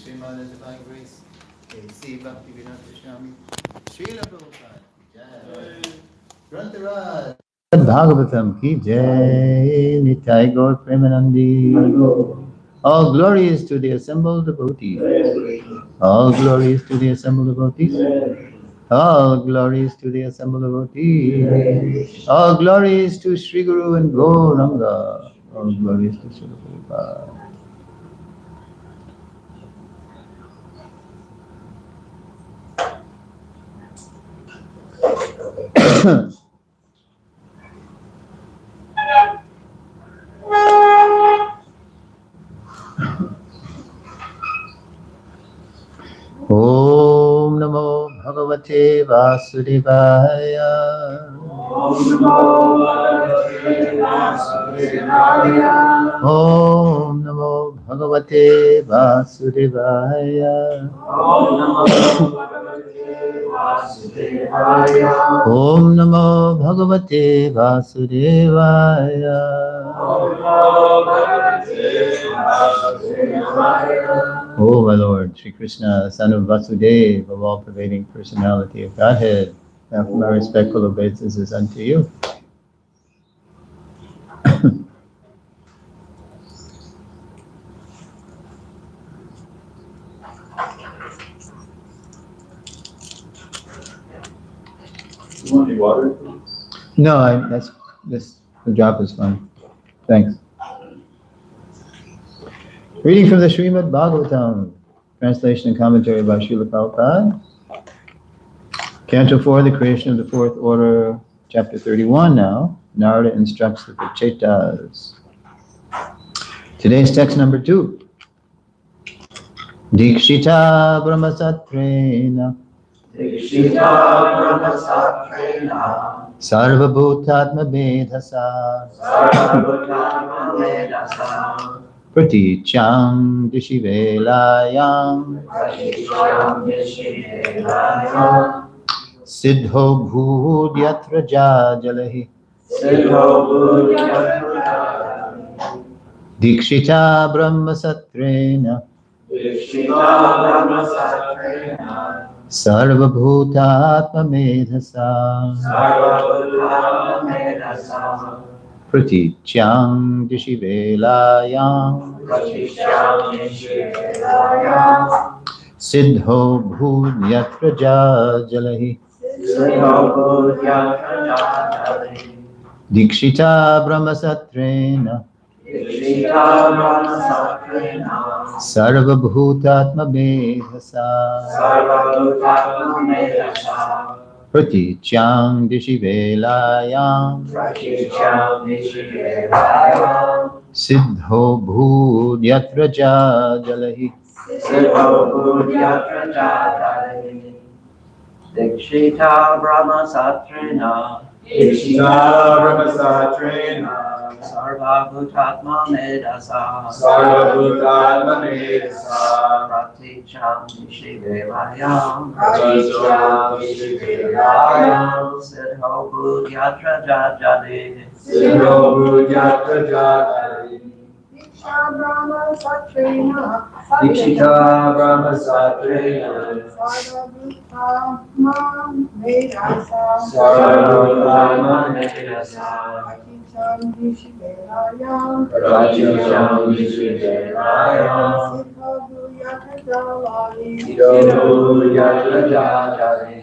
Srimad as divine grace. A.C. Bhakti Vinod Krishna. Srila Prabhupada. Jai. Grantharaj. Bhagavatam ki jai. Nitai Gaur Premanandi. All glories to the assembled devotees. All glories to the assembled devotees. All glories to the assembled devotees. All glories to Sri Guru and Gauranga. All glories to Sri Prabhupada. Om Namo Bhagavate Vasudevaya. Om Namo Bhagavate Vasudevaya. Om Namo Bhagavate Vasudevaya. Om Namo Bhagavate Vasudevaya. Om Namo Bhagavate Vasudevaya. Om Namo Bhagavate Vasudevaya. O my Lord, Sri Krishna, son of Vasudeva, of all-pervading personality of Godhead, from my respectful obeisances unto you. You want any water? No, the drop is fine. Thanks. Reading from the Srimad Bhagavatam, translation and commentary by Srila Prabhupada. Canto 4, the creation of the fourth order, chapter 31 now. Narada instructs the Prachetas. Today's text number 2. Dikshita Brahmasatrena Dikshita Brahmasatrena Sarvabhutatma Vedhasa Sarvabhutatma Vedhasa Pratichang Dishivelayam Pratichang Dishivelayam Siddho Bhudyatra Jajalahi Siddho Bhudyatra Dikshita Brahmasatrena Dikshita Brahmasatrena Sarvabhutatmamedhasa Pratityang dishivelayam Siddho bhudyatra jalahi Dikshita brahmasatrena Sarvabhutatmamedhasa Pratityang dishivelayam Siddho bhudyatra jalahi Dikshita brahmasatrena Sarvabhutatma medasa Praticham Nishivelayam Siddho bhudyatra jajali Dikshita brahmasatrena Sarvabhutatma medasa Praticham Nishivelayam Siddho bhudyatra jajali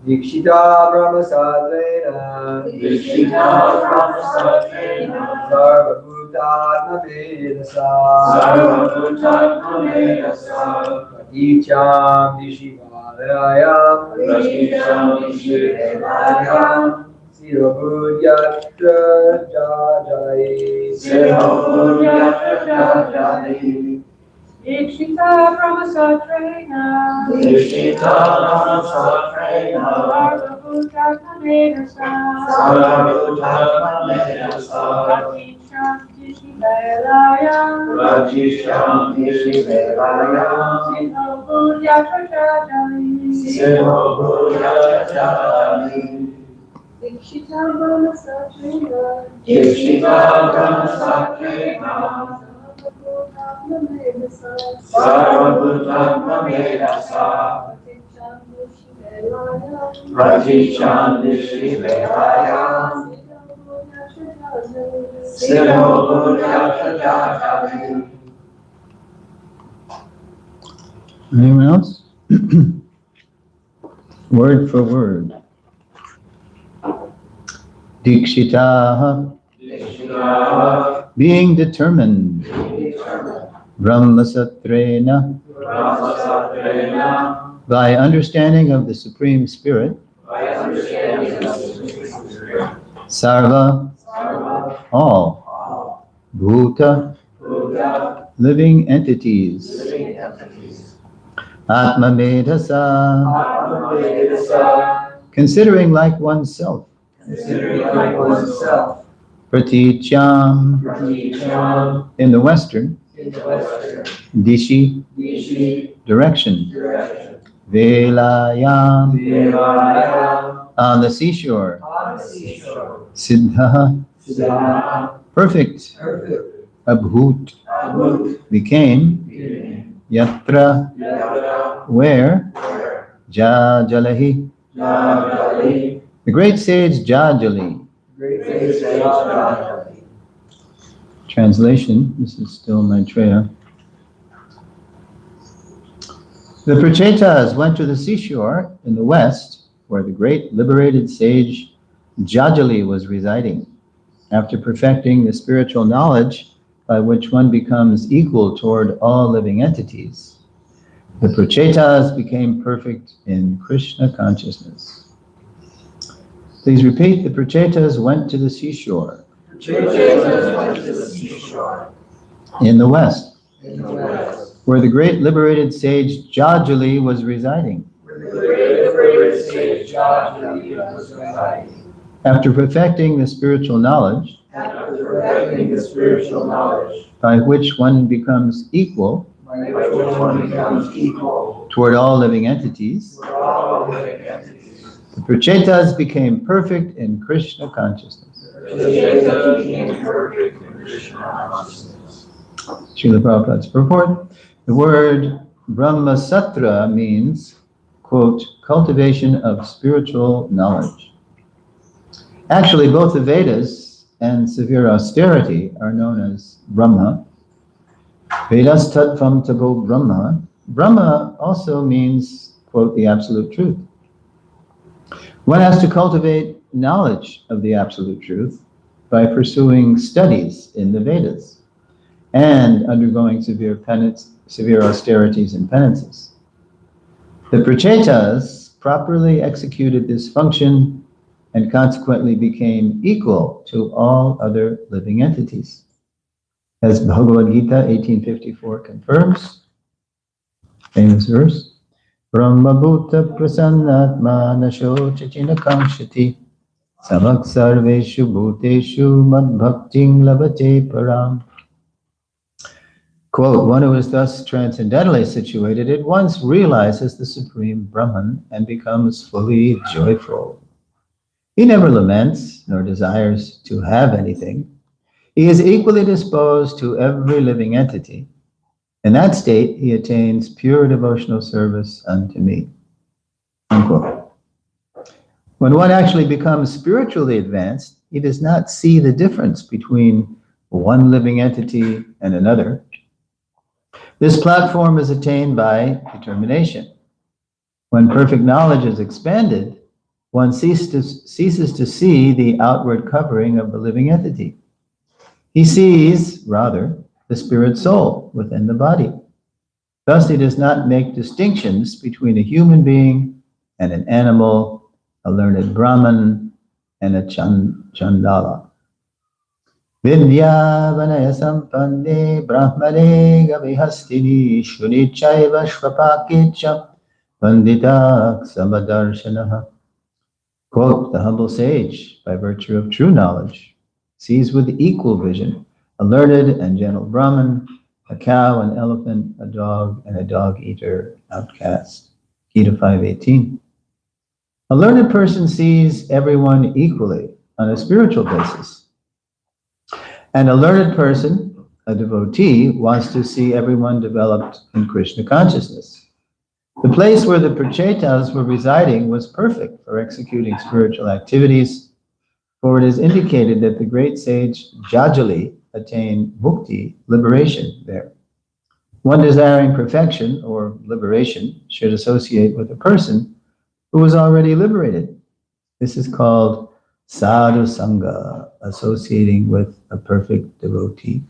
Dikshita brahmasatrena Sarvabhutatma medasa Praticham Nishivelayam Siddho bhudyatra jajali Dikshita brahmasatrena Sarvabhutatma medasa Praticham Nishivelayam Siddho bhudyatra jajali Dikshita brahmasatrena Sarvabhutatma medasa Praticham Nishivelayam Siddho bhudyatra jajali. Anyone else? Word for word. Dikshitaha, being determined. Brahmasatrena, by understanding of the Supreme Spirit. Sarva, all. Bhuta, living entities. Atma medhasa, considering like oneself. Praticham, in the Western. Dishi, direction. Velayam, on the seashore. Siddha, perfect. Abhut, became. Yatra, where. Jajalahi, the great sage Jajali. Translation, this is still Maitreya. The Prachetas went to the seashore in the west, where the great liberated sage Jajali was residing, after perfecting the spiritual knowledge by which one becomes equal toward all living entities. The Prachetas became perfect in Krishna consciousness. Please repeat, the Prachetas went to the seashore. In the west, where the great liberated sage Jajali was residing. After perfecting the spiritual knowledge, by which one becomes equal toward all living entities, the Prachetas became perfect in Krishna consciousness. Srila Prabhupada's purport. The word Brahmasatra means quote, cultivation of spiritual knowledge. Actually, both the Vedas and severe austerity are known as Brahma. Vedas tattvam tabo Brahma. Brahma also means, quote, the absolute truth. One has to cultivate knowledge of the absolute truth by pursuing studies in the Vedas and undergoing severe austerities and penances. The Prachetas properly executed this function and consequently became equal to all other living entities. As Bhagavad Gita 1854 confirms, famous verse, Brahma Bhuta Prasannatma Nasho Chachina Kamshati Samak Sarveshu Bhuteshu Mad Bhakting Labate Param. Quote, one who is thus transcendentally situated at once realizes the supreme Brahman and becomes fully joyful. He never laments nor desires to have anything. He is equally disposed to every living entity. In that state, he attains pure devotional service unto me. Unquote. When one actually becomes spiritually advanced, he does not see the difference between one living entity and another. This platform is attained by determination. When perfect knowledge is expanded, one ceases to see the outward covering of the living entity. He sees, rather, the spirit soul within the body. Thus, he does not make distinctions between a human being and an animal, a learned Brahman, and a Chandala. Vidya vanaya sampanne brahmane gavihastini shunichaiva shvapakicha pandita samadarshanaha. Quote, the humble sage, by virtue of true knowledge, sees with equal vision a learned and gentle Brahman, a cow, an elephant, a dog, and a dog-eater outcast. Gita 5:18. A learned person sees everyone equally on a spiritual basis. And a learned person, a devotee, wants to see everyone developed in Krishna consciousness. The place where the Prachetas were residing was perfect for executing spiritual activities, for it is indicated that the great sage Jajali attained mukti, liberation, there. One desiring perfection or liberation should associate with a person who was already liberated. This is called sadhu sangha, associating with a perfect devotee.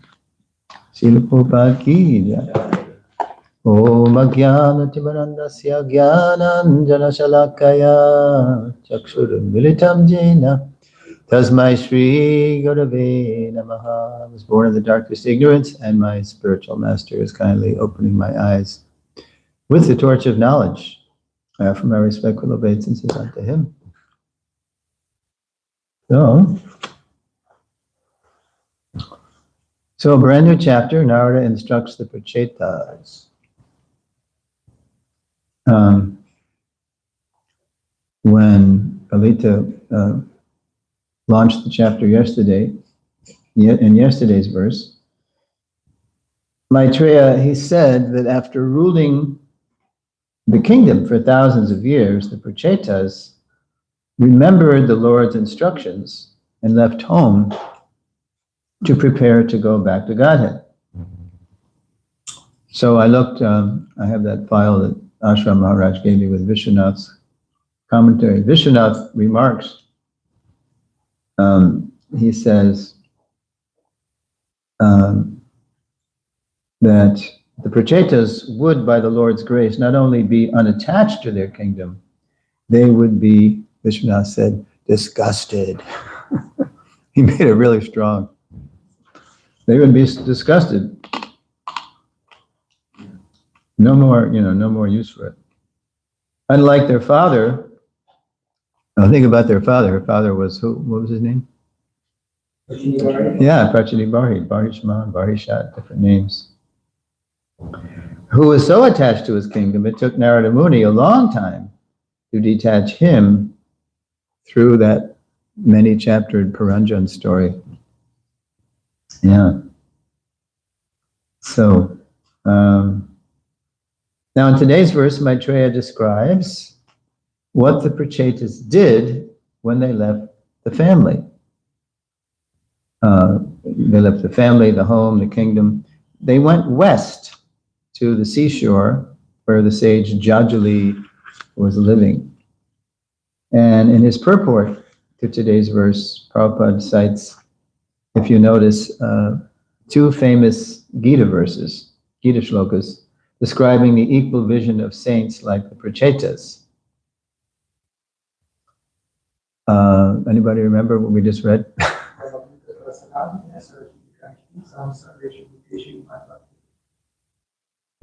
Srila Prabhupada ki jai. Om Ajnana Timarandasya Jnananjana Shalakaya Chakshuram Militam Jena Tasmai Shri Gurave Namaha. I was born in the darkest ignorance, and my spiritual master is kindly opening my eyes with the torch of knowledge. I offer my respectful obeisances unto him. So a brand new chapter, Narada instructs the Prachetas. When Alita launched the chapter yesterday, in yesterday's verse, Maitreya, he said that after ruling the kingdom for thousands of years, the Prachetas remembered the Lord's instructions and left home to prepare to go back to Godhead. So I looked, I have that file that Ashram Maharaj gave me with Vishwanath's commentary. Vishwanath remarks, he says that the Prachetas would, by the Lord's grace, not only be unattached to their kingdom, they would be, Vishwanath said, disgusted. He made it really strong. They would be disgusted. No more, no more use for it. Unlike their father, now think about their father. Her father was who? What was his name? Yeah, Prachini Barhi, Barhishman, Barhishat, different names. Who was so attached to his kingdom, it took Narada Muni a long time to detach him through that many-chaptered Puranjan story. Yeah. So, now in today's verse, Maitreya describes what the Prachetas did when they left the family. They left the family, the home, the kingdom. They went west to the seashore where the sage Jajuli was living. And in his purport to today's verse, Prabhupada cites, if you notice, two famous Gita verses, Gita shlokas, describing the equal vision of saints like the Prachetas. Anybody remember what we just read?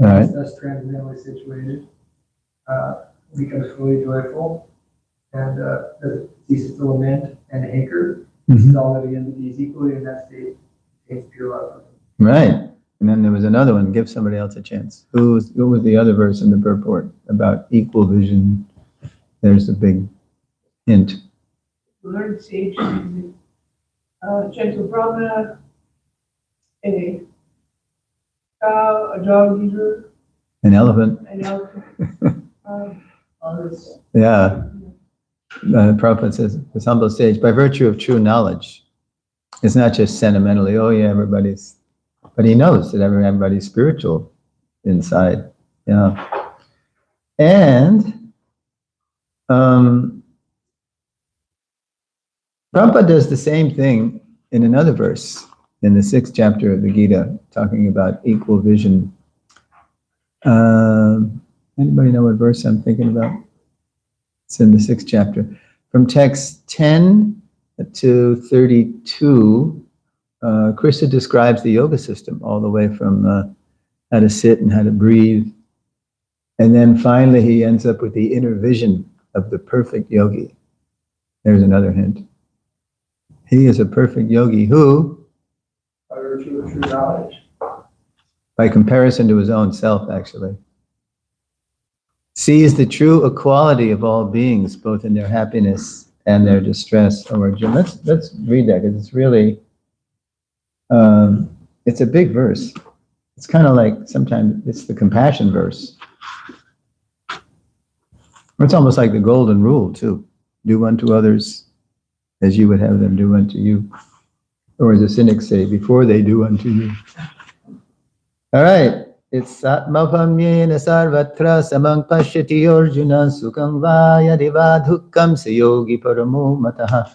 All right. Thus transcendently situated, becomes fully joyful, and ceases to lament and hanker. Mhm. All living entities equally in that state, attains pure love. Right. And then there was another one. Give somebody else a chance. Who was the other verse in the purport about equal vision? There's a big hint. Learned sage, gentle brahmana, a cow, a dog eater, An elephant. an elephant. Others. Yeah. Prabhupada says, this humble sage, by virtue of true knowledge, it's not just sentimentally, oh yeah, everybody's, but he knows that everybody's spiritual inside. Yeah. And Prabhupada does the same thing in another verse in the 6th chapter of the Gita, talking about equal vision. Anybody know what verse I'm thinking about? It's in the 6th chapter. From text 10 to 32, Krishna describes the yoga system all the way from how to sit and how to breathe. And then finally he ends up with the inner vision of the perfect yogi. There's another hint. He is a perfect yogi who, By virtue of true knowledge, by comparison to his own self actually, sees the true equality of all beings, both in their happiness and their distress. Let's read that, because it's really, it's a big verse. It's kind of like, sometimes it's the compassion verse. It's almost like the golden rule too. Do unto others as you would have them do unto you. Or as the cynics say, before they do unto you. All right. It's Satmapamyena sarvatra samang pashyati arjuna sukham va yadiva dukkam sayogi paramo mataha.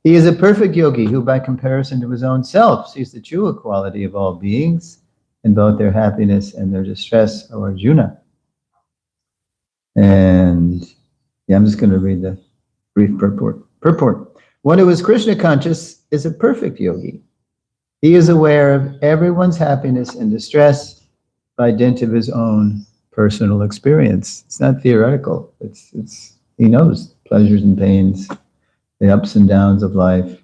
He is a perfect yogi who, by comparison to his own self, sees the true equality of all beings in both their happiness and their distress, O Arjuna. And yeah, I'm just going to read the brief purport. One who is Krishna conscious is a perfect yogi. He is aware of everyone's happiness and distress by dint of his own personal experience. It's not theoretical. He knows pleasures and pains, the ups and downs of life.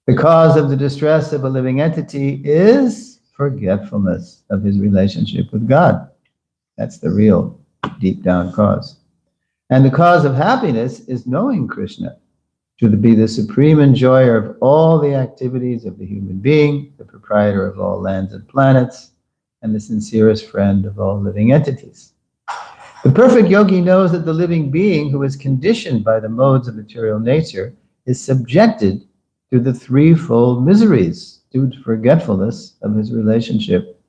The cause of the distress of a living entity is forgetfulness of his relationship with God. That's the real deep down cause. And the cause of happiness is knowing Krishna to be the supreme enjoyer of all the activities of the human being, the proprietor of all lands and planets, and the sincerest friend of all living entities. The perfect yogi knows that the living being who is conditioned by the modes of material nature is subjected to the threefold miseries due to forgetfulness of his relationship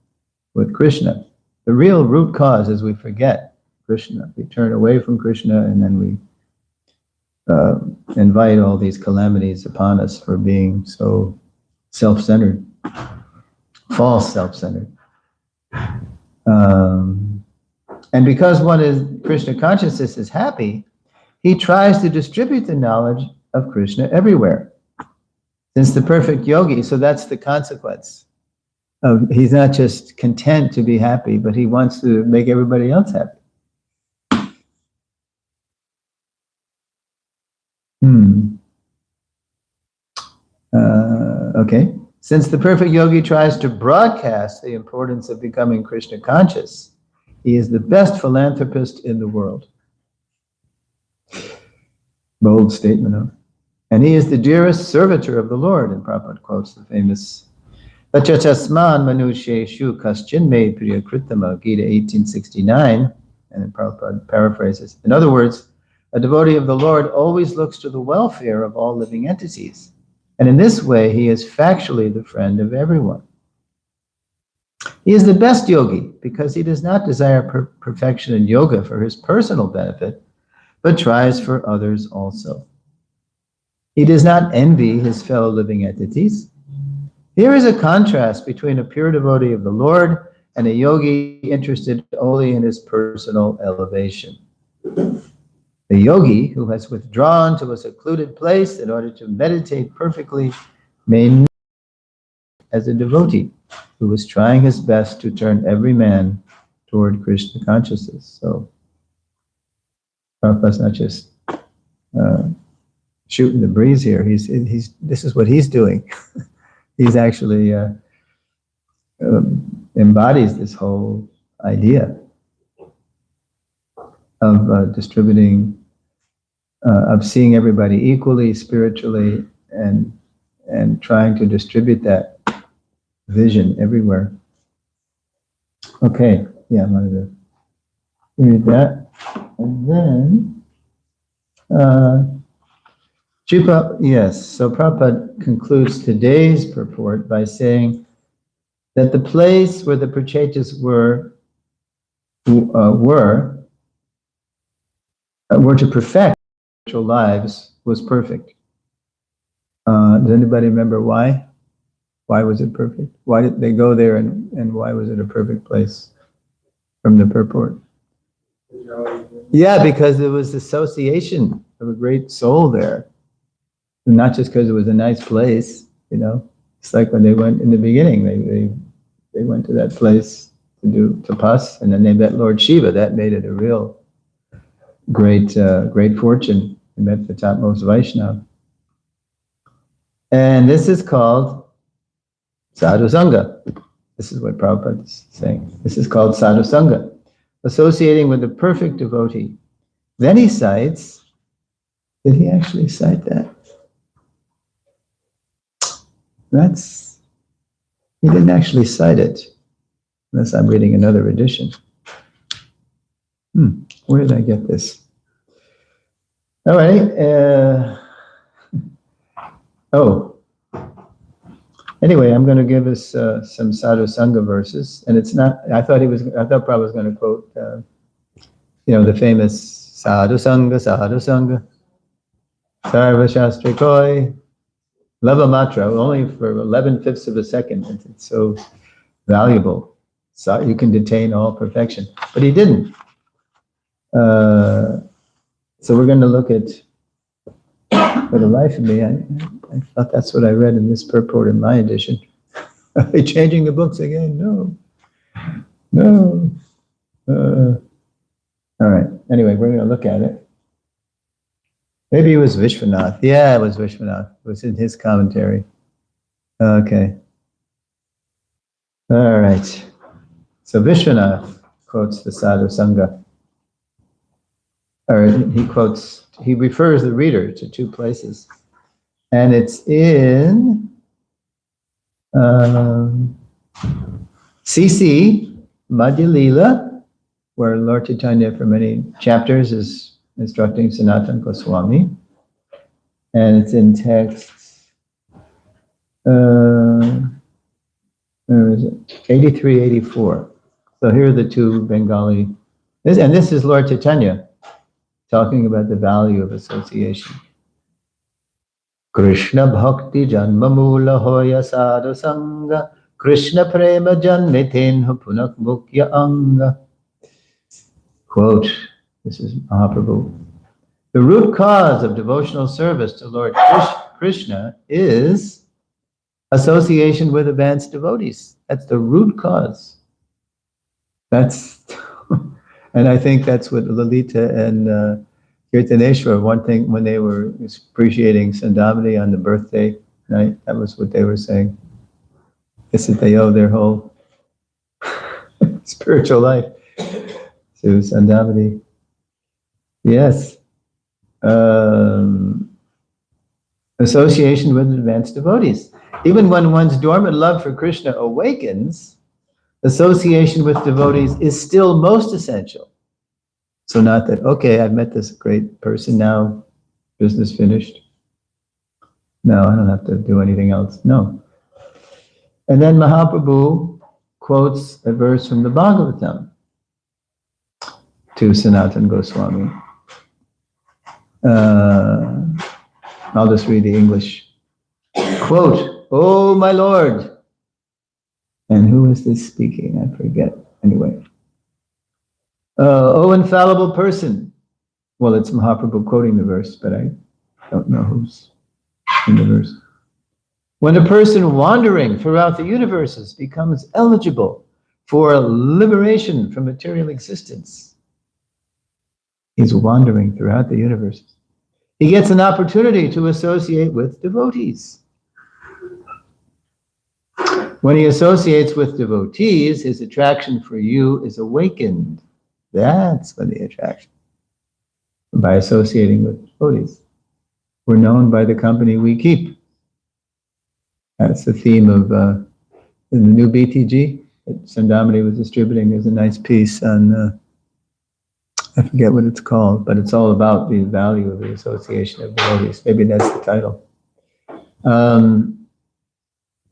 with Krishna. The real root cause is we forget Krishna. We turn away from Krishna, and then we invite all these calamities upon us for being so self-centered, false self-centered. And because one is Krishna consciousness is happy, he tries to distribute the knowledge of Krishna everywhere. Since the perfect yogi, so that's the consequence. He's not just content to be happy, but he wants to make everybody else happy. Okay. Since the perfect yogi tries to broadcast the importance of becoming Krishna conscious, he is the best philanthropist in the world. Bold statement, huh? And he is the dearest servitor of the Lord. And Prabhupada quotes the famous Vachachasman Manusheshu Kaschin Me Priya Kritama, Gita 1869. And then Prabhupada paraphrases. In other words, a devotee of the Lord always looks to the welfare of all living entities. And in this way, he is factually the friend of everyone. He is the best yogi because he does not desire perfection in yoga for his personal benefit, but tries for others also. He does not envy his fellow living entities. Here is a contrast between a pure devotee of the Lord and a yogi interested only in his personal elevation. The yogi who has withdrawn to a secluded place in order to meditate perfectly may not as a devotee who is trying his best to turn every man toward Krishna consciousness. So Prabhupada's not just shooting the breeze here. He's this is what he's doing. He's actually embodies this whole idea of distributing, of seeing everybody equally spiritually, and trying to distribute that vision everywhere. Okay, yeah, I'm going to read that, and then yes. So Prabhupada concludes today's purport by saying that the place where the Prachetas were to perfect spiritual lives was perfect. Does anybody remember why? Why was it perfect? Why did they go there, and why was it a perfect place from the purport? Yeah, because there was association of a great soul there. And not just because it was a nice place, It's like when they went in the beginning, they went to that place to do tapas, and then they met Lord Shiva. That made it a real great fortune. They met the topmost Vaishnava. And this is called Sadhu Sangha. This is what Prabhupada is saying. This is called Sadhu Sangha, associating with the perfect devotee. Then he cites, did he actually cite that? He didn't actually cite it, unless I'm reading another edition. Where did I get this? All right. Anyway, I'm going to give us some Sadhu Sangha verses, and it's not. I thought Prabhupada was going to quote, the famous Sadhu Sangha, Sarva Shastrikoi, Lava Matra, only for 11/5 of a second. It's so valuable. So you can detain all perfection, but he didn't. So we're going to look at, for the life of me, I thought that's what I read in this purport in my edition. Are they changing the books again? No. All right. Anyway, we're going to look at it. Maybe it was Vishwanath. Yeah, it was Vishwanath. It was in his commentary. Okay. All right. So Vishwanath quotes the Sadhu Sangha. Or he refers the reader to two places. And it's in CC, Madhya Lila, where Lord Chaitanya for many chapters is instructing Sanatana Goswami. And it's in text, where is it? 83, 84. So here are the two Bengali, and this is Lord Chaitanya talking about the value of association. Krishna bhakti janma mula hoya sadhu sangha, Krishna prema janmithin punak mukya anga. Quote, this is Mahaprabhu. The root cause of devotional service to Lord Krishna is association with advanced devotees. That's the root cause. And I think that's what Lalita and Kirtaneshwar, one thing when they were appreciating Sandamati on the birthday night, that was what they were saying. It's that they owe their whole spiritual life to Sandamati. Yes. Association with advanced devotees. Even when one's dormant love for Krishna awakens, association with devotees is still most essential. So not that, okay, I've met this great person now, business finished. No, I don't have to do anything else. No. And then Mahaprabhu quotes a verse from the Bhagavatam to Sanatana Goswami. I'll just read the English. Quote, "Oh my Lord." And who is this speaking? I forget. Anyway. "Oh infallible person." Well, it's Mahaprabhu quoting the verse, but I don't know who's in the verse. "When a person wandering throughout the universes becomes eligible for liberation from material existence," he's wandering throughout the universes, "he gets an opportunity to associate with devotees. When he associates with devotees, his attraction for you is awakened." That's when the attraction. By associating with devotees. We're known by the company we keep. That's the theme of in the new BTG that Sandamani was distributing. There's a nice piece on, I forget what it's called, but it's all about the value of the association of devotees. Maybe that's the title.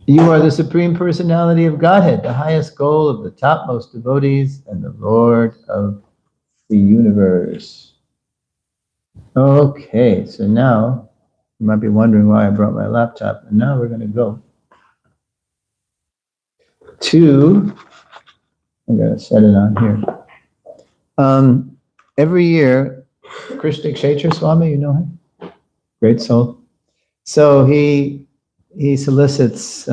"You are the Supreme Personality of Godhead, the highest goal of the topmost devotees, and the Lord of the universe." Okay, so now you might be wondering why I brought my laptop, and now we're going to go to, I'm going to set it on here. Every year, Krishna Kshetra Swami, you know him? Great soul. So he solicits,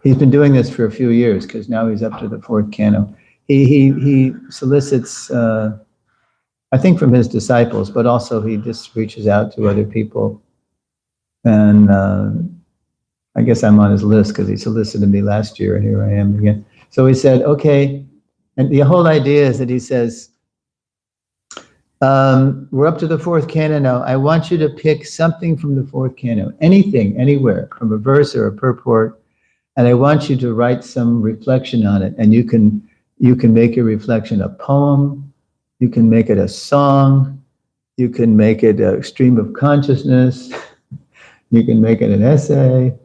he's been doing this for a few years because now he's up to the 4th canto. He solicits, I think from his disciples, but also he just reaches out to other people. And I guess I'm on his list because he solicited me last year and here I am again. So he said, okay, and the whole idea is that he says, we're up to the 4th canto now. I want you to pick something from the 4th canto, anything, anywhere, from a verse or a purport, and I want you to write some reflection on it. And you can make your reflection a poem, you can make it a song, you can make it a stream of consciousness, you can make it an essay.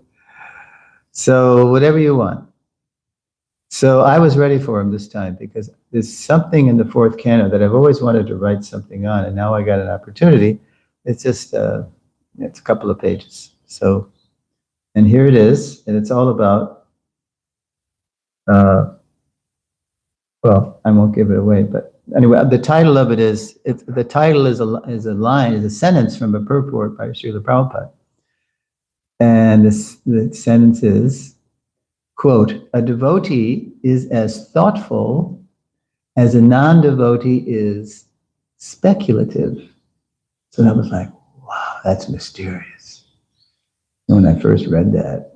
So whatever you want. So I was ready for him this time because there's something in the 4th canto that I've always wanted to write something on, and now I got an opportunity. It's just, it's a couple of pages. So, and here it is, and it's all about, well, I won't give it away, but anyway, the title of it is, the title is a sentence from a purport by Srila Prabhupada. And the sentence is, quote, "A devotee is as thoughtful as a non-devotee is speculative." So I was like, wow, that's mysterious. And when I first read that.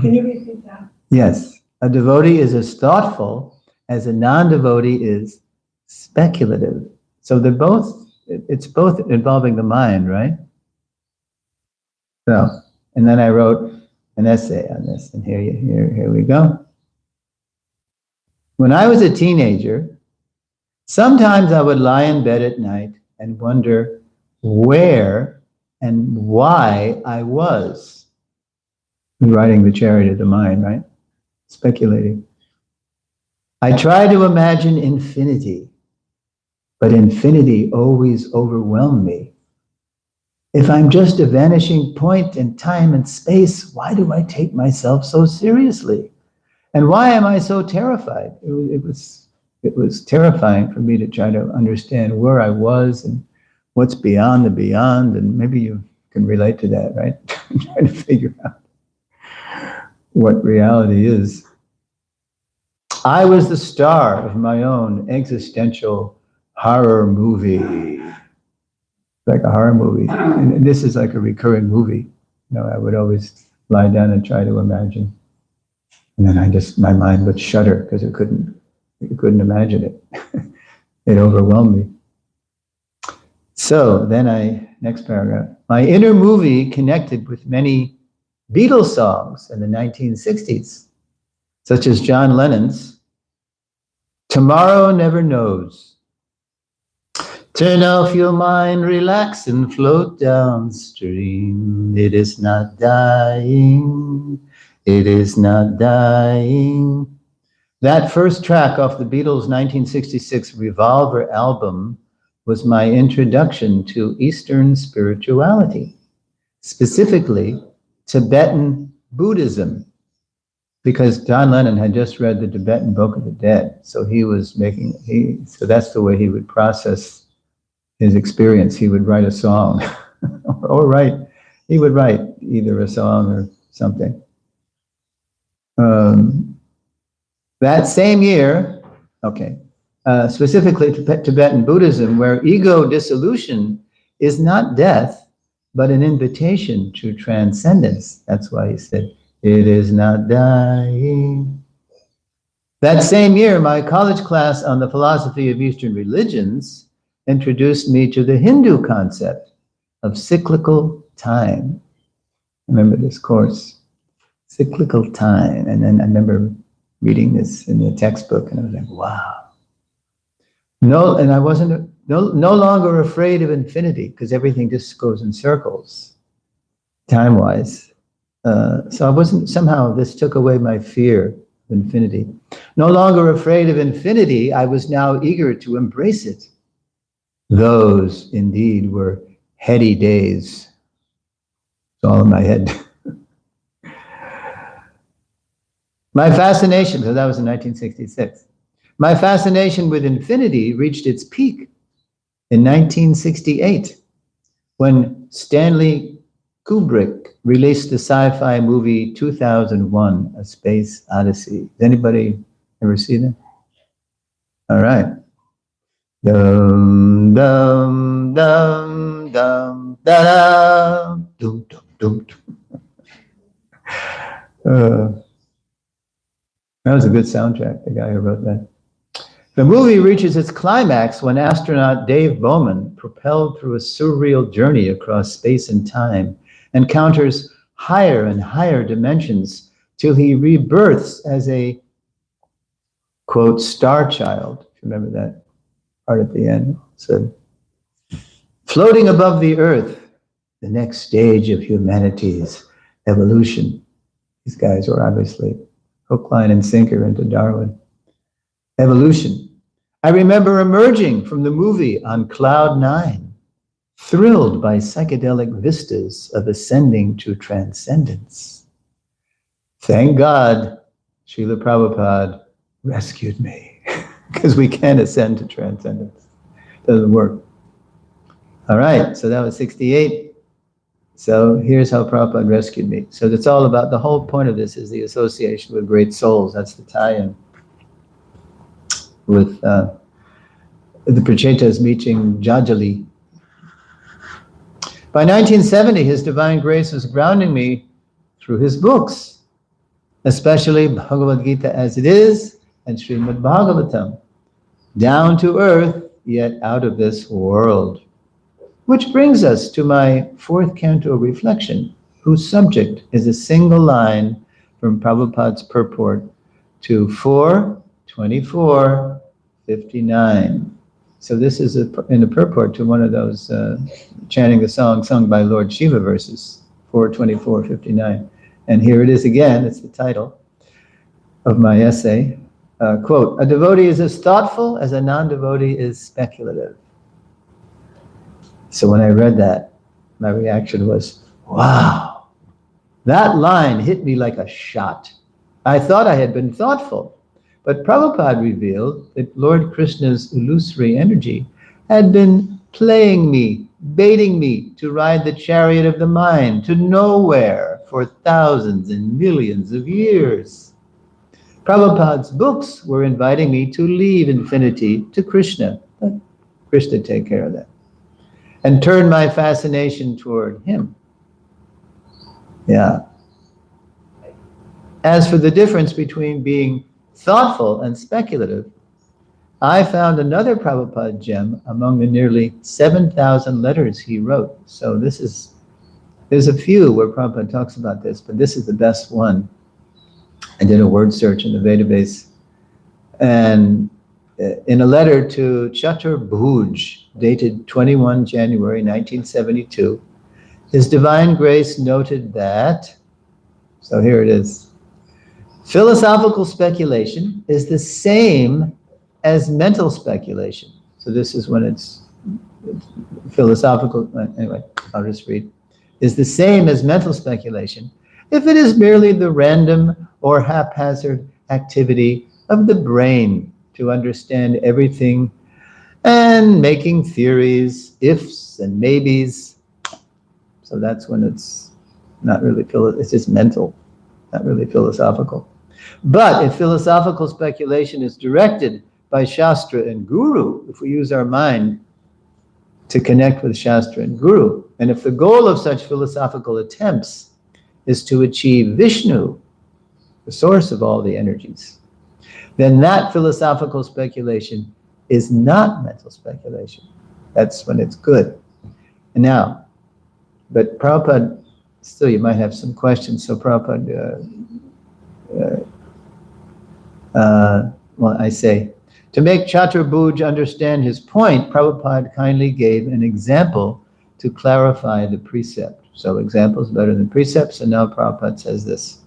Can you repeat that? Yes. A devotee is as thoughtful as a non-devotee is speculative. So they're both, it's both involving the mind, right? So, and then I wrote an essay on this, and here we go. "When I was a teenager, sometimes I would lie in bed at night and wonder where and why I was." Riding the chariot of the mind, right? Speculating. "I try to imagine infinity, but infinity always overwhelmed me. If I'm just a vanishing point in time and space, why do I take myself so seriously? And why am I so terrified?" It was terrifying for me to try to understand where I was and what's beyond the beyond. And maybe you can relate to that, right? Trying to figure out what reality is. "I was the star of my own existential horror movie." Like a horror movie. And this is like a recurring movie. You know, I would always lie down and try to imagine. And then my mind would shudder because it couldn't imagine it. It overwhelmed me. So then next paragraph. "My inner movie connected with many Beatles songs in the 1960s, such as John Lennon's 'Tomorrow Never Knows.' Turn off your mind, relax and float downstream. It is not dying. It is not dying. That first track off the Beatles' 1966 Revolver album was my introduction to Eastern spirituality, specifically Tibetan Buddhism, because John Lennon had just read the Tibetan Book of the Dead. So so that's the way he would process his experience. He would write a song he would write either a song or something. That same year, specifically Tibetan Buddhism, where ego dissolution is not death, but an invitation to transcendence. That's why he said, it is not dying. That same year, my college class on the philosophy of Eastern religions introduced me to the Hindu concept of cyclical time. Remember this course, cyclical time. And then I remember reading this in the textbook, and I was like, wow. And I wasn't no longer afraid of infinity, because everything just goes in circles, time-wise. So I wasn't, somehow this took away my fear of infinity. No longer afraid of infinity, I was now eager to embrace it. Those, indeed, were heady days. It's all in my head. My fascination, so that was in 1966. My fascination with infinity reached its peak in 1968, when Stanley Kubrick released the sci-fi movie 2001, A Space Odyssey. Has anybody ever seen it? All right. Dum, dum, dum, dum, da, dum, dum, dum. That was a good soundtrack, the guy who wrote that. The movie reaches its climax when astronaut Dave Bowman, propelled through a surreal journey across space and time, encounters higher and higher dimensions till he rebirths as a, quote, star child. If you remember that part at the end. So, floating above the earth, the next stage of humanity's evolution. These guys were obviously hook, line, and sinker into Darwin. Evolution. I remember emerging from the movie on cloud 9, thrilled by psychedelic vistas of ascending to transcendence. Thank God, Srila Prabhupada rescued me, because we can't ascend to transcendence. Doesn't work. All right, so that was 68. So here's how Prabhupada rescued me. So that's all about, the whole point of this is the association with great souls. That's the tie-in with the Prachetas meeting Jajali. By 1970, His Divine Grace was grounding me through his books, especially Bhagavad Gita as it is and Srimad Bhagavatam, down to earth, yet out of this world. Which brings us to my fourth canto reflection, whose subject is a single line from Prabhupada's purport to 4:24:59. So this is in the purport to one of those chanting the song sung by Lord Shiva verses, 4:24:59. And here it is again, it's the title of my essay. Quote, a devotee is as thoughtful as a non-devotee is speculative. So when I read that, my reaction was, wow, that line hit me like a shot. I thought I had been thoughtful, but Prabhupada revealed that Lord Krishna's illusory energy had been playing me, baiting me to ride the chariot of the mind to nowhere for thousands and millions of years. Prabhupada's books were inviting me to leave infinity to Krishna. Let Krishna take care of that. And turn my fascination toward him. Yeah. As for the difference between being thoughtful and speculative, I found another Prabhupada gem among the nearly 7,000 letters he wrote. So there's a few where Prabhupada talks about this, but this is the best one. I did a word search in the database, and in a letter to Chaturbhuj, dated 21 January 1972, His Divine Grace noted that, so here it is, philosophical speculation is the same as mental speculation. So this is when it's philosophical, anyway, I'll just read, is the same as mental speculation if it is merely the random or haphazard activity of the brain to understand everything and making theories, ifs and maybes. So that's when it's not really, it's just mental, not really philosophical. But if philosophical speculation is directed by Shastra and Guru, if we use our mind to connect with Shastra and Guru, and if the goal of such philosophical attempts is to achieve Vishnu, the source of all the energies, then that philosophical speculation is not mental speculation. That's when it's good. And now, but Prabhupada, still you might have some questions, so Prabhupada, well, I say, to make Chaturbhuj understand his point, Prabhupada kindly gave an example to clarify the precept. So examples better than precepts, and now Prabhupada says this.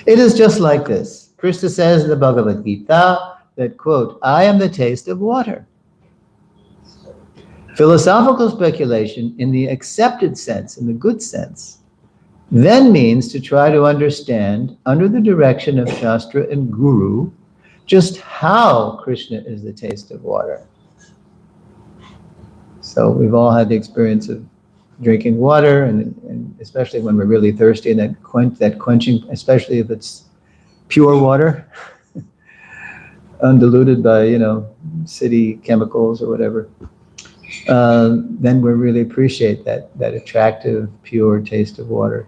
It is just like this. Krishna says in the Bhagavad Gita that, quote, I am the taste of water. Philosophical speculation in the accepted sense, in the good sense, then means to try to understand, under the direction of Shastra and Guru, just how Krishna is the taste of water. So we've all had the experience of drinking water, and especially when we're really thirsty, and that quenching, especially if it's pure water, undiluted by, city chemicals or whatever, then we really appreciate that attractive, pure taste of water.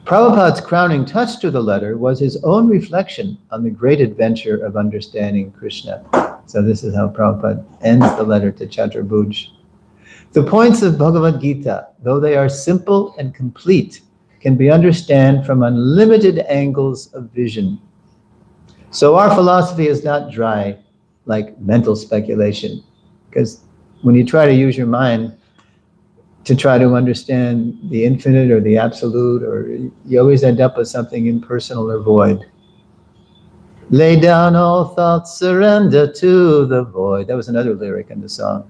Prabhupada's crowning touch to the letter was his own reflection on the great adventure of understanding Krishna. So this is how Prabhupada ends the letter to Chaturbhuj. The points of Bhagavad Gita, though they are simple and complete, can be understood from unlimited angles of vision. So our philosophy is not dry like mental speculation, because when you try to use your mind to try to understand the infinite or the absolute, or you always end up with something impersonal or void. Lay down all thoughts, surrender to the void. That was another lyric in the song.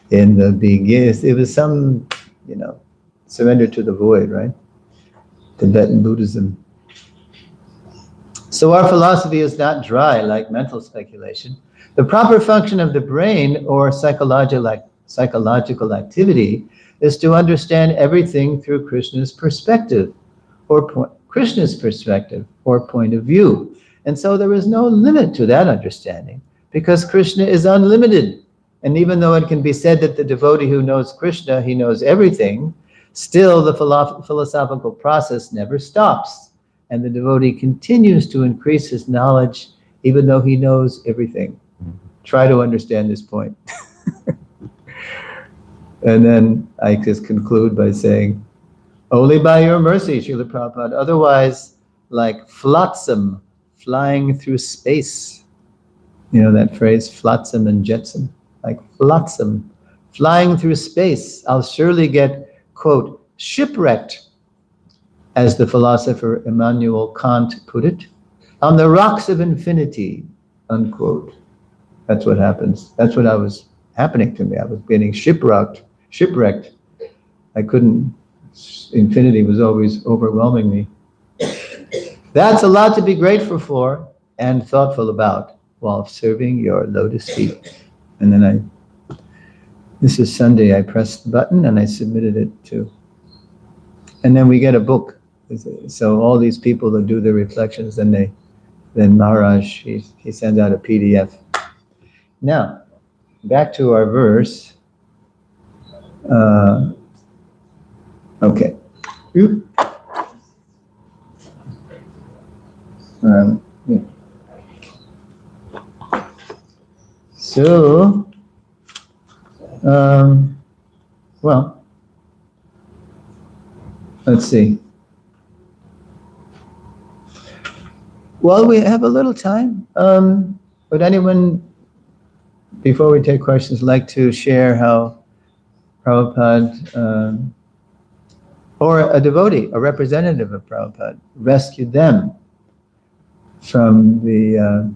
In the beginning, it was some, surrender to the void, right? Tibetan Buddhism. So our philosophy is not dry like mental speculation. The proper function of the brain or psychological activity is to understand everything through Krishna's perspective or point of view. And so there is no limit to that understanding, because Krishna is unlimited. And even though it can be said that the devotee who knows Krishna, he knows everything, still the philosophical process never stops. And the devotee continues to increase his knowledge even though he knows everything. Try to understand this point. And then I just conclude by saying, only by your mercy, Srila Prabhupada, otherwise like flotsam flying through space. That phrase, flotsam and jetsam. Like flotsam, flying through space, I'll surely get, quote, shipwrecked, as the philosopher Immanuel Kant put it, on the rocks of infinity, unquote. That's what happens. That's what was happening to me. I was getting shipwrecked. I couldn't, infinity was always overwhelming me. That's a lot to be grateful for and thoughtful about while serving your lotus feet. And then this is Sunday, I pressed the button and I submitted it to, and then we get a book. So all these people that do the reflections, then Maharaj, he sends out a PDF. Now, back to our verse. Okay. Yeah. So, well, let's see. Well, we have a little time. Would anyone, before we take questions, like to share how Prabhupada, or a devotee, a representative of Prabhupada, rescued them from the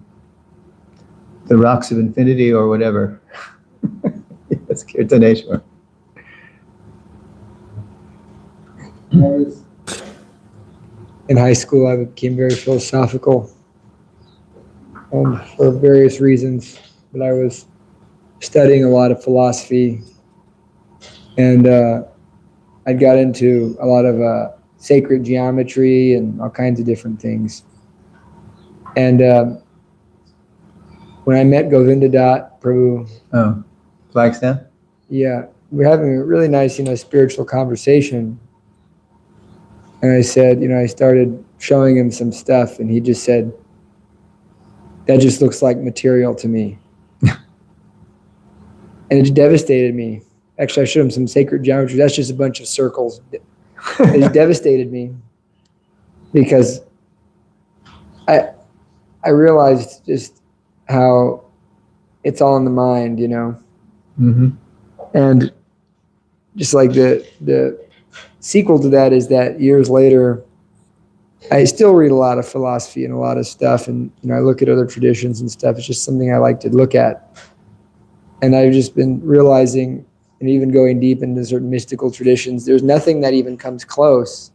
rocks of infinity or whatever? Yes, Kirtaneshwar. In high school, I became very philosophical for various reasons, but I was studying a lot of philosophy, and I got into a lot of sacred geometry and all kinds of different things. And when I met Govinda Prabhu, Oh, Flagstaff? yeah, we're having a really nice, spiritual conversation. And I said, I started showing him some stuff, and he just said, "That just looks like material to me." And it devastated me. Actually, I showed him some sacred geometry. That's just a bunch of circles. It devastated me because I realized just how it's all in the mind, Mm-hmm. And just like the sequel to that is that years later, I still read a lot of philosophy and a lot of stuff, and I look at other traditions and stuff. It's just something I like to look at, and I've just been realizing, and even going deep into certain mystical traditions, there's nothing that even comes close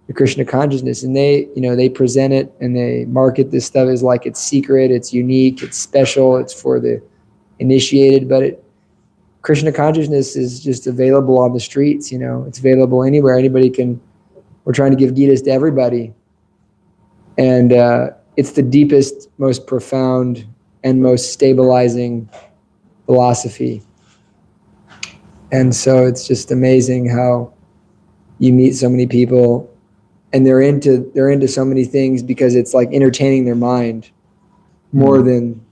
to Krishna consciousness. And they present it and they market this stuff as like it's secret, it's unique, it's special, it's for the initiated, but Krishna consciousness is just available on the streets. It's available anywhere. We're trying to give Gitas to everybody. And it's the deepest, most profound, and most stabilizing philosophy. And so it's just amazing how you meet so many people and they're into so many things because it's like entertaining their mind more than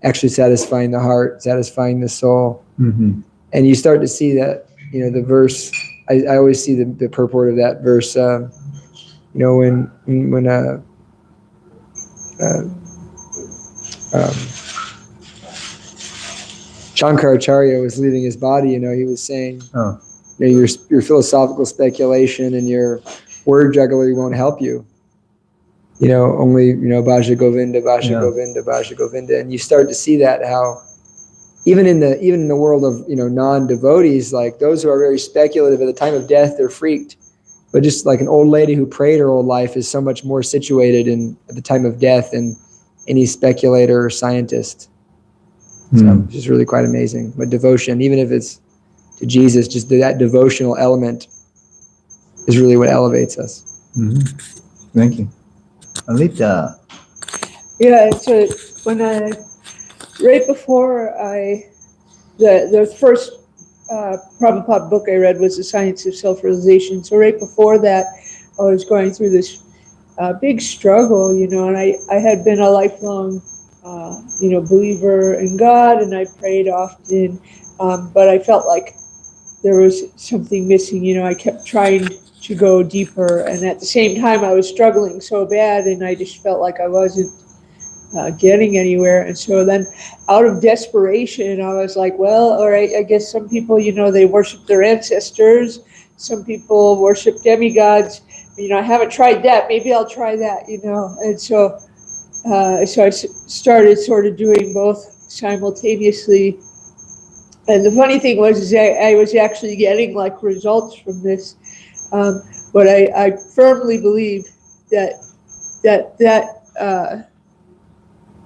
actually satisfying the heart, satisfying the soul. Mm-hmm. And you start to see that, the verse, I always see the purport of that verse, when Shankaracharya was leaving his body, he was saying, your philosophical speculation and your word jugglery won't help you. Only, Bhaja Govinda, Bhaja Govinda, Bhaja Govinda. And you start to see that how even in the world of, non-devotees, like those who are very speculative at the time of death, they're freaked. But just like an old lady who prayed her whole life is so much more situated at the time of death than any speculator or scientist. So it's just really quite amazing. But devotion, even if it's to Jesus, just that devotional element is really what elevates us. Mm-hmm. Thank you. Alita. Yeah, so when right before the first Prabhupada book I read was The Science of Self-Realization. So right before that, I was going through this big struggle, and I had been a lifelong, believer in God, and I prayed often, but I felt like there was something missing. I kept trying to go deeper, and at the same time I was struggling so bad, and I just felt like I wasn't getting anywhere. And so then out of desperation, I was like, well, all right, I guess some people, they worship their ancestors, some people worship demigods, I haven't tried that, maybe I'll try that, and so I started sort of doing both simultaneously. And the funny thing was I was actually getting like results from this. But I firmly believe that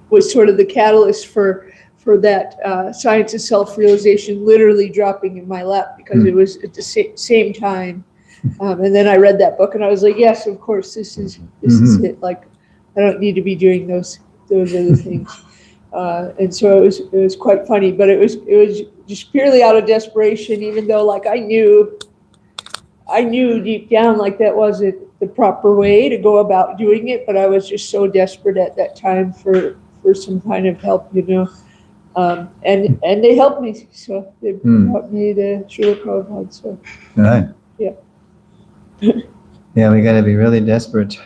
was sort of the catalyst for that Science of Self-Realization literally dropping in my lap, because it was at the same time. And then I read that book and I was like, yes, of course, this is it. Like, I don't need to be doing those other things. And so it was quite funny, but it was just purely out of desperation, even though like I knew deep down like that wasn't the proper way to go about doing it, but I was just so desperate at that time for some kind of help, and they helped me, so they brought me to Srila Prabhupada. So Right. Yeah. Yeah, we got to be really desperate.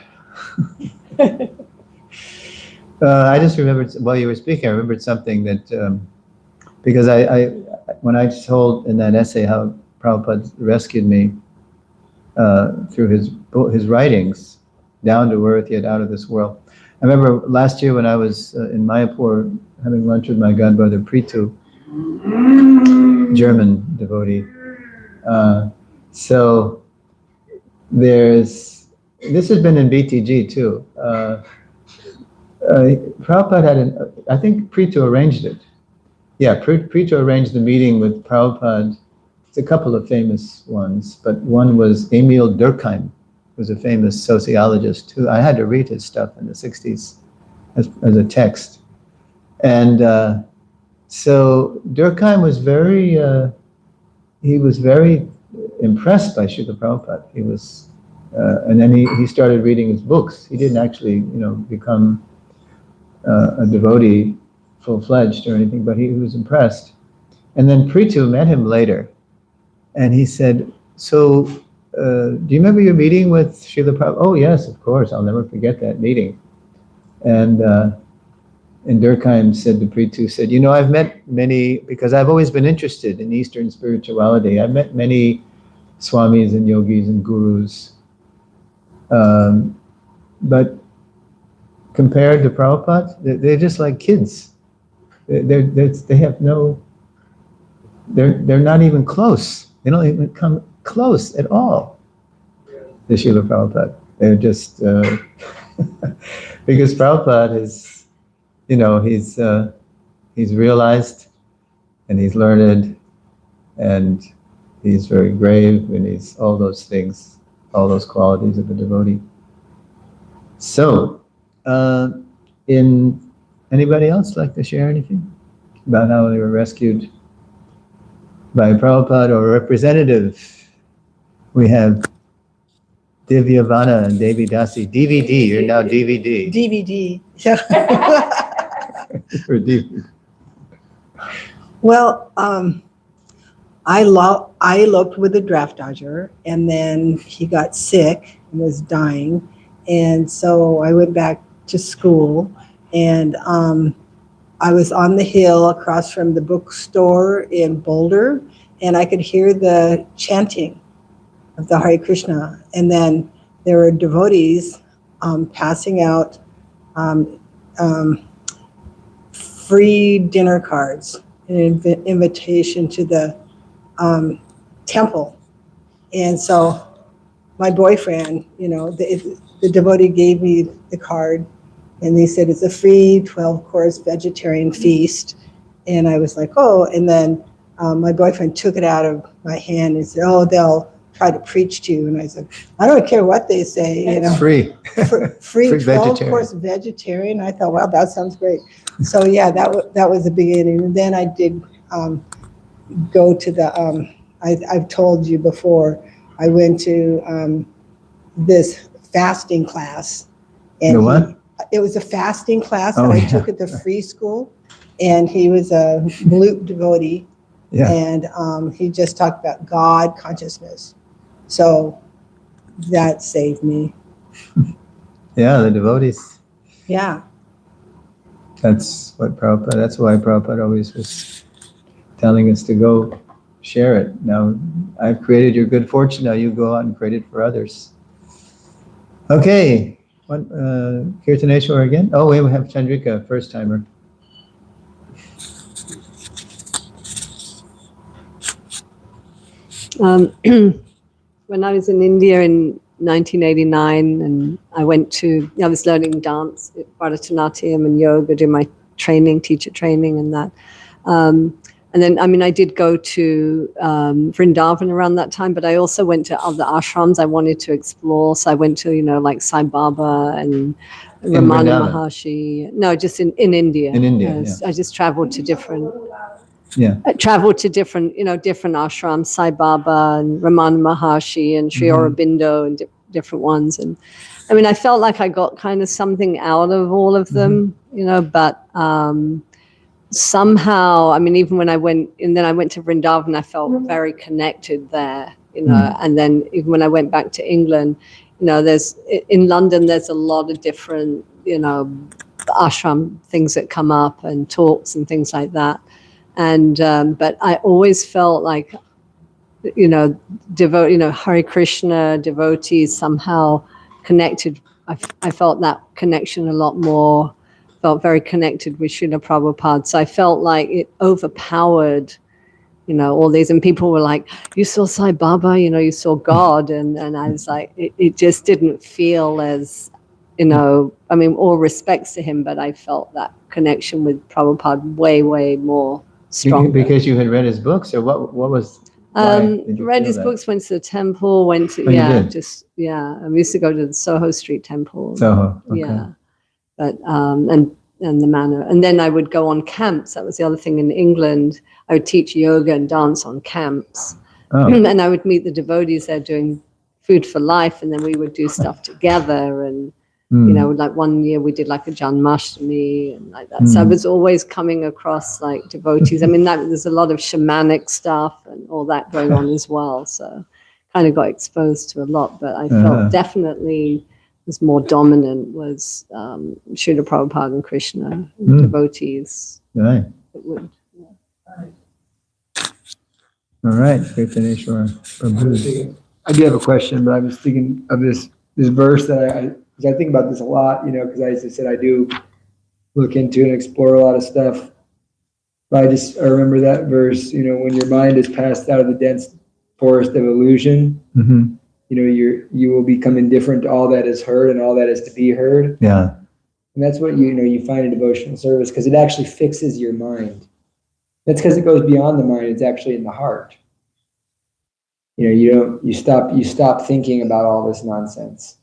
I just remembered, while you were speaking, I remembered something that, because when I told in that essay how Prabhupada rescued me through his writings, down to earth yet out of this world. I remember last year when I was in Mayapur having lunch with my godbrother Pritu, German devotee. So this has been in BTG too. Prabhupada I think Pritu arranged it. Yeah, Pritu arranged the meeting with Prabhupada. It's a couple of famous ones, but one was Emil Durkheim, who was a famous sociologist who I had to read his stuff in the 60s as a text. And so Durkheim was very impressed by Srila Prabhupada. He was, and then he started reading his books. He didn't actually, become a devotee full-fledged or anything, but he was impressed. And then Pritu met him later, and he said, so do you remember your meeting with Srila Prabhupada? Oh yes, of course, I'll never forget that meeting. And Durkheim said to Pritu, said, I've met many, because I've always been interested in Eastern spirituality, I've met many swamis and yogis and gurus, but compared to Prabhupada, they're just like kids. They have no, they're not even close. They don't even come close at all to Srila Prabhupada. They're just, because Prabhupada is, he's realized, and he's learned, and he's very grave, and he's all those things, all those qualities of a devotee. So, anybody else like to share anything about how they were rescued by Prabhupada or a representative? We have Divyavana and Devi Dasi. DVD, you're now DVD. DVD. Or DVD. Well, I eloped with a draft dodger, and then he got sick and was dying, and so I went back to school, and I was on the hill across from the bookstore in Boulder, and I could hear the chanting of the Hare Krishna, and then there were devotees passing out free dinner cards, an invitation to the temple. And so my boyfriend, the devotee gave me the card, and they said it's a free 12-course vegetarian feast. And I was like, oh, and then my boyfriend took it out of my hand and said, oh, they'll try to preach to you. And I said, I don't care what they say, It's free. Free 12-course vegetarian. I thought, wow, that sounds great. So yeah, that was the beginning. And then I did go to the, I've told you before, I went to this fasting class. And The what? It was a fasting class Oh, that I yeah. took at the free school. And he was a Bloop devotee. Yeah. And he just talked about God consciousness. So that saved me. Yeah, the devotees. Yeah. That's why Prabhupada always was telling us to go share it. Now, I've created your good fortune. Now you go out and create it for others. Okay. Kirtaneshwar again? Oh, we have Chandrika, first timer. When I was in India in 1989, and I was learning dance, Bharatanatyam and yoga, doing my teacher training and that. And then, I did go to Vrindavan around that time, but I also went to other ashrams I wanted to explore. So I went to, like Sai Baba and Ramana Vrindavan? Maharshi. No, just in India. In India, I just traveled to different. Yeah. I traveled to different ashrams, Sai Baba and Ramana Maharshi and Sri Aurobindo and different ones. And I felt like I got kind of something out of all of them, but somehow, even when I went to Vrindavan, I felt very connected there, and then even when I went back to England, in London, there's a lot of different ashram things that come up and talks and things like that. And but I always felt like, Hare Krishna devotees somehow connected. I felt that connection a lot more. Felt very connected with Srila Prabhupada. So I felt like it overpowered, all these. And people were like, "You saw Sai Baba, you saw God," and I was like, it just didn't feel as, all respects to him, but I felt that connection with Prabhupada way, way more stronger. Because you had read his books, or what was? Read his books, went to the temple, Oh, I used to go to the Soho Street Temple. Soho, okay. Yeah, but and the manor, and then I would go on camps. That was the other thing in England. I would teach yoga and dance on camps, and I would meet the devotees there doing food for life, and then we would do stuff together. And like one year we did like a Janmashtami and like that. So I was always coming across like devotees. There's a lot of shamanic stuff and all that going on as well. So kind of got exposed to a lot, but I felt definitely was more dominant was Srila Prabhupada and Krishna devotees. Right. All right. Prabhu. I do have a question, but I was thinking of this verse that I think about this a lot, because as I said, I do look into and explore a lot of stuff. But I remember that verse, when your mind is passed out of the dense forest of illusion, you will become indifferent to all that is heard and all that is to be heard. Yeah. And that's what you find in devotional service, because it actually fixes your mind. That's because it goes beyond the mind. It's actually in the heart. You stop thinking about all this nonsense.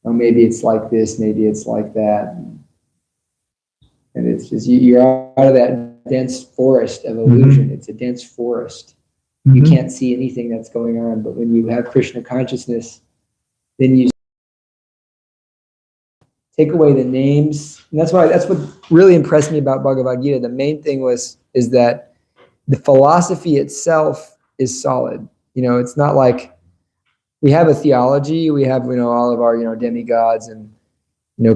Oh, maybe it's like this, maybe it's like that. And it's just, you're out of that dense forest of illusion. It's a dense forest. You can't see anything that's going on. But when you have Krishna consciousness, then you take away the names. And that's what really impressed me about Bhagavad Gita. The main thing is that the philosophy itself is solid. It's not like we have a theology, we have, all of our, demigods and,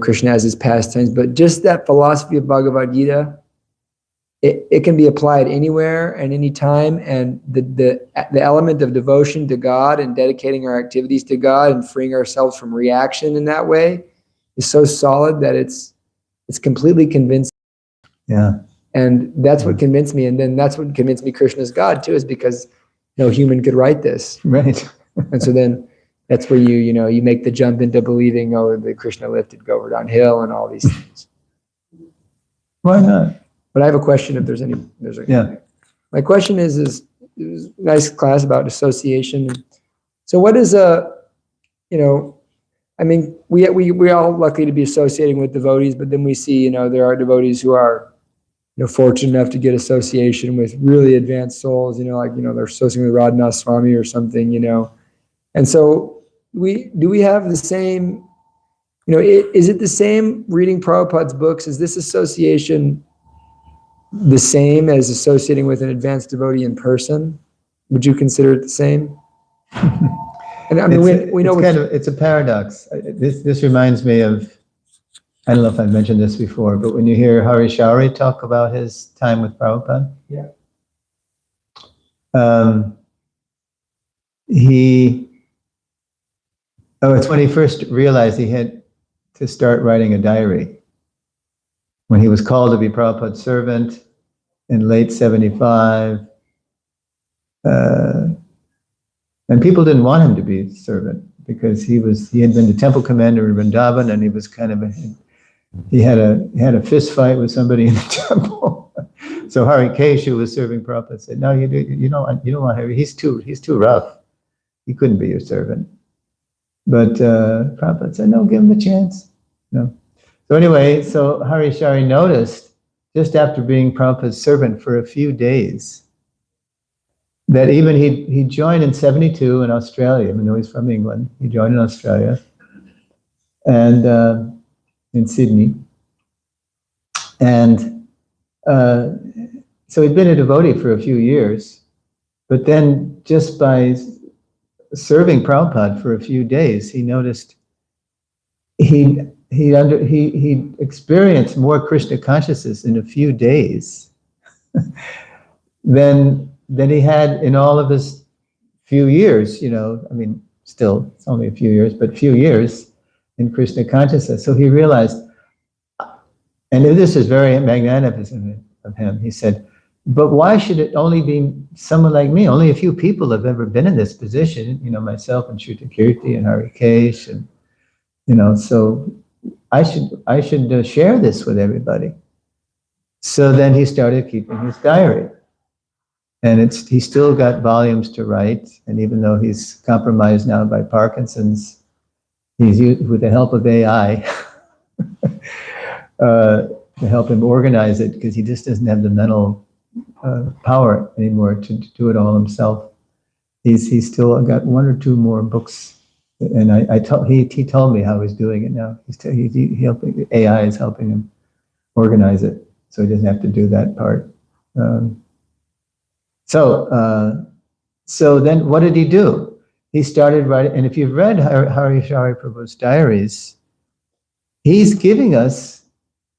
Krishna has his pastimes, but just that philosophy of Bhagavad Gita, it can be applied anywhere and any time. And the element of devotion to God and dedicating our activities to God and freeing ourselves from reaction in that way is so solid that it's completely convincing. Yeah. And that's what convinced me. And then that's what convinced me Krishna's God too, is because no human could write this. Right. And so then that's where you make the jump into believing, the Krishna lift did go over downhill and all these things. Why not? But I have a question if there's any. My question is it was a nice class about association. So what is we're all lucky to be associating with devotees, but then we see, there are devotees who are, fortunate enough to get association with really advanced souls, they're associating with Radhanath Swami or something, And so do we have the same, is it the same reading Prabhupada's books? Is this association the same as associating with an advanced devotee in person? Would you consider it the same? And we know it's a paradox. This reminds me of, I don't know if I've mentioned this before, but when you hear Hari Shauri talk about his time with Prabhupada, it's when he first realized he had to start writing a diary. When he was called to be Prabhupada's servant in late 75, and people didn't want him to be a servant because he had been the temple commander in Vrindavan, and he was he had a fist fight with somebody in the temple. So Hari Keshu was serving Prabhupada, said, "No, you don't want Hari. He's too rough. He couldn't be your servant." But Prabhupada said, "No, give him a chance." No. So anyway, Hari Shauri noticed just after being Prabhupada's servant for a few days that even he joined in 72 in Australia, even though he's from England. He joined in Australia and in Sydney. And so he'd been a devotee for a few years, but then just by serving Prabhupada for a few days, he noticed he experienced more Krishna consciousness in a few days than he had in all of his few years, I mean, still, it's only a few years, but few years in Krishna consciousness. So he realized, and this is very magnificent of him, he said, but why should it only be someone like me? Only a few people have ever been in this position, myself and Shrutakirti and Harikesh, and, so I should share this with everybody. So then he started keeping his diary. And he's still got volumes to write, and even though he's compromised now by Parkinson's, he's used, with the help of AI to help him organize it, because he just doesn't have the mental power anymore to do it all himself. He's still got one or two more books, and he told me how he's doing it now. He helping, AI is helping him organize it, so he doesn't have to do that part. So then what did he do? He started writing, and if you've read Harishari Prabhu's diaries, he's giving us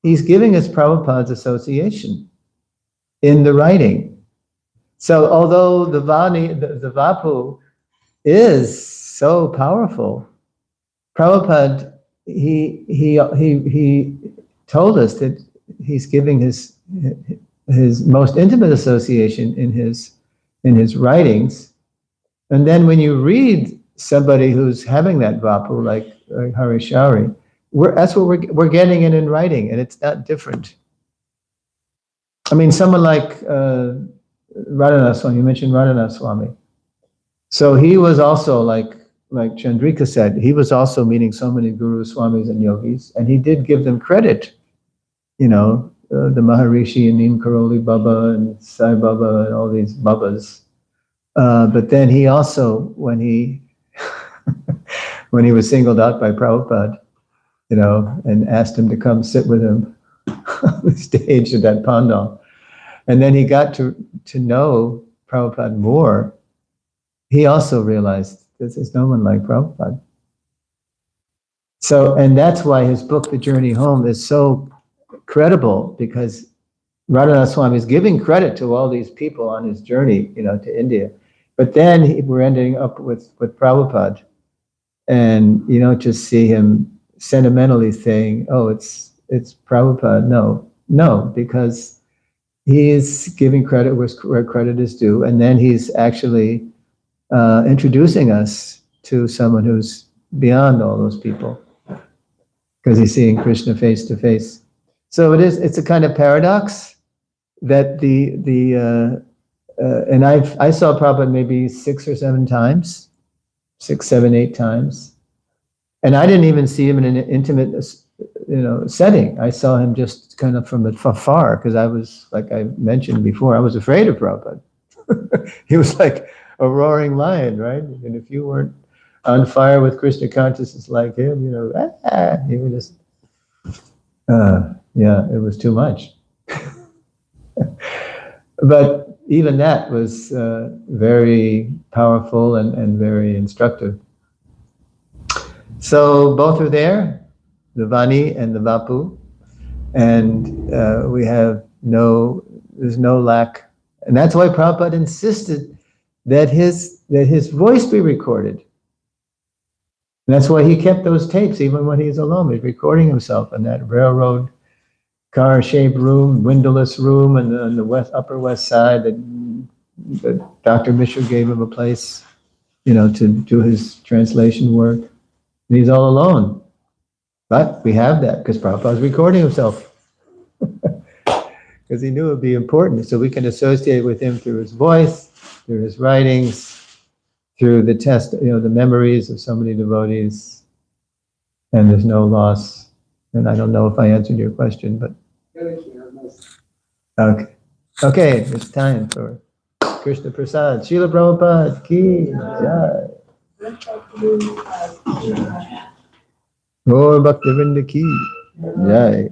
Prabhupada's association in the writing. So although the Vapu is so powerful, Prabhupada, he told us that he's giving his most intimate association in his writings. And then when you read somebody who's having that Vapu, like Harishari, that's what we're getting it in writing, and it's not different. I mean, someone like Radhanath Swami, you mentioned Radhanath Swami. So he was also, like Chandrika said, he was also meeting so many gurus, swamis, and yogis, and he did give them credit, the Maharishi and Neem Karoli Baba and Sai Baba and all these Babas. But then he also, when he was singled out by Prabhupada, and asked him to come sit with him on the stage of that pandal, and then he got to know Prabhupada more, he also realized there's no one like Prabhupada. So, and that's why his book, The Journey Home, is so credible, because Radhanath Swami is giving credit to all these people on his journey, to India. But then we're ending up with Prabhupada, and just see him sentimentally saying, "Oh, it's Prabhupada." No, because he's giving credit where credit is due, and then he's actually introducing us to someone who's beyond all those people, because he's seeing Krishna face to face. So it's a kind of paradox that and I saw Prabhupada maybe 6 or 7 times, 6, 7, 8 times, and I didn't even see him in an intimate, setting. I saw him just kind of from afar, because I was, like I mentioned before, I was afraid of Prabhupada. He was like a roaring lion, right? And if you weren't on fire with Krishna consciousness like him, he would just, it was too much. But even that was very powerful and very instructive. So both are there, the Vani and the Vapu, and there's no lack. And that's why Prabhupada insisted that his voice be recorded. And that's why he kept those tapes, even when he's alone. He's recording himself in that railroad car-shaped room, windowless room, and on the upper west side. That Dr. Mishra gave him a place, to do his translation work. And he's all alone. But we have that because Prabhupada's recording himself. Because he knew it would be important. So we can associate with him through his voice, through his writings, through the the memories of so many devotees. And there's no loss. And I don't know if I answered your question, but okay, it's time for Krishna Prasad. Srila Prabhupada ki jai. Gaur Bhaktivinoda ki jai.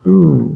Ooh.